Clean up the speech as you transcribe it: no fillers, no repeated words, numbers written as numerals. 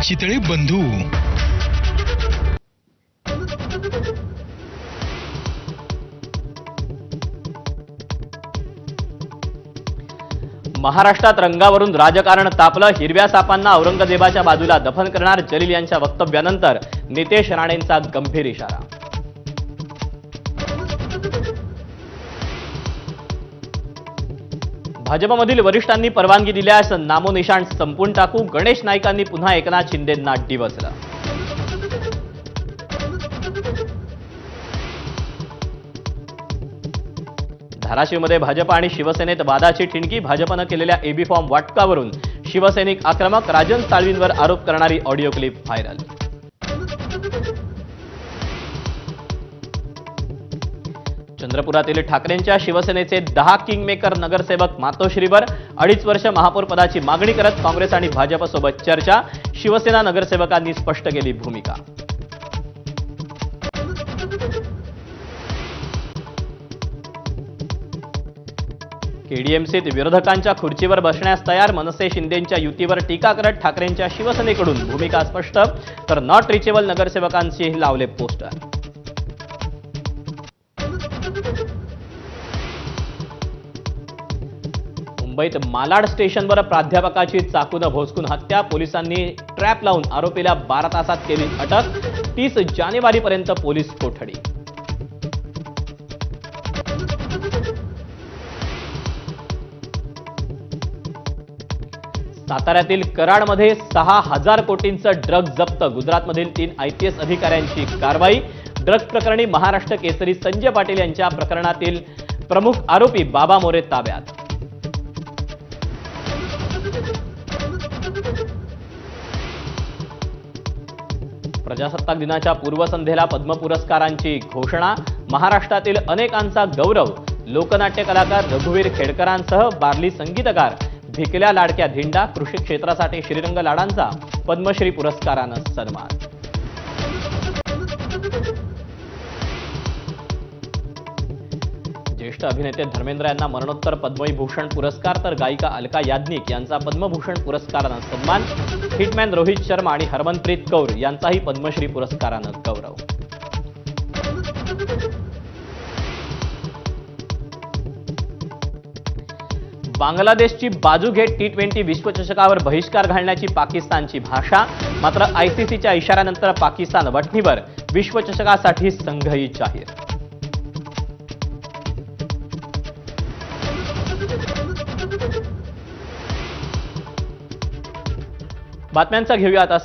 चितळे बंधू. महाराष्ट्रात रंगावरून राजकारण तापलं. हिरव्या सापांना औरंगजेबाच्या बाजूला दफन करणार. जलील यांच्या वक्तव्यानंतर नितेश राणेंचा गंभीर इशारा. भाजपमधील वरिष्ठांनी परवानगी दिल्यास नामोनिशाण संपून टाकू. गणेश नाईकांनी पुन्हा एकनाथ शिंदेंना डिवचलं. धाराशिवमध्ये भाजप आणि शिवसेनेत वादाची ठिणकी. भाजपनं केलेल्या एबी फॉर्म वाटपावरून शिवसैनिक आक्रमक. राजन साळवींवर आरोप करणारी ऑडिओ क्लिप व्हायरल. चंद्रपुरातील ठाकरेंच्या शिवसेनेचे 10 किंगमेकर नगरसेवक मातोश्रीवर. 2.5 वर्ष महापौर पदाची मागणी करत काँग्रेस आणि भाजपसोबत चर्चा. शिवसेना नगरसेवकांनी स्पष्ट केली भूमिका. केडीएमसीत विरोधकांच्या खुर्चीवर बसण्यास तयार. मनसे शिंदेंच्या युतीवर टीका करत ठाकरेंच्या शिवसेनेकडून भूमिका स्पष्ट. तर नॉट रिचेबल नगरसेवकांशी लावले पोस्टर. मुंबईत मालाड स्टेशनवर प्राध्यापकाची चाकून भोसकून हत्या. पोलिसांनी ट्रॅप लावून आरोपीला 12 तासात केली अटक. 30 जानेवारीपर्यंत पोलीस कोठडी. साताऱ्यातील कराडमध्ये 6,000 कोटींचं ड्रग्ज जप्त. गुजरातमधील 3 IPS अधिकाऱ्यांची कारवाई. ड्रग्ज प्रकरणी महाराष्ट्र केसरी संजय पाटील यांच्या प्रकरणातील प्रमुख आरोपी बाबा मोरे ताब्यात. प्रजासत्ताक दिनाच्या पूर्वसंध्येला पद्म पुरस्कारांची घोषणा. महाराष्ट्रातील अनेकांचा गौरव. लोकनाट्य कलाकार रघुवीर खेडकरांसह बार्ली संगीतकार भिकल्या लाडक्या धिंडा. कृषी क्षेत्रासाठी श्रीरंग लाडांचा पद्मश्री पुरस्कारानं सन्मान. ज्येष्ठ अभिनेते धर्मेंद्र यांना मरणोत्तर पद्मविभूषण पुरस्कार. तर गायिका अलका याज्ञिक यांचा पद्मभूषण पुरस्कारानं सन्मान. हिटमॅन रोहित शर्मा आणि हरमनप्रीत कौर यांचाही पद्मश्री पुरस्कारानं गौरव. बांगलादेशची बाजू घेत T20 विश्वचषकावर बहिष्कार घालण्याची पाकिस्तानची भाषा. मात्र ICCच्या इशाऱ्यानंतर पाकिस्तान वठणीवर. विश्वचषकासाठी संघही जाहीर. बातम्यांचा घेऊया आता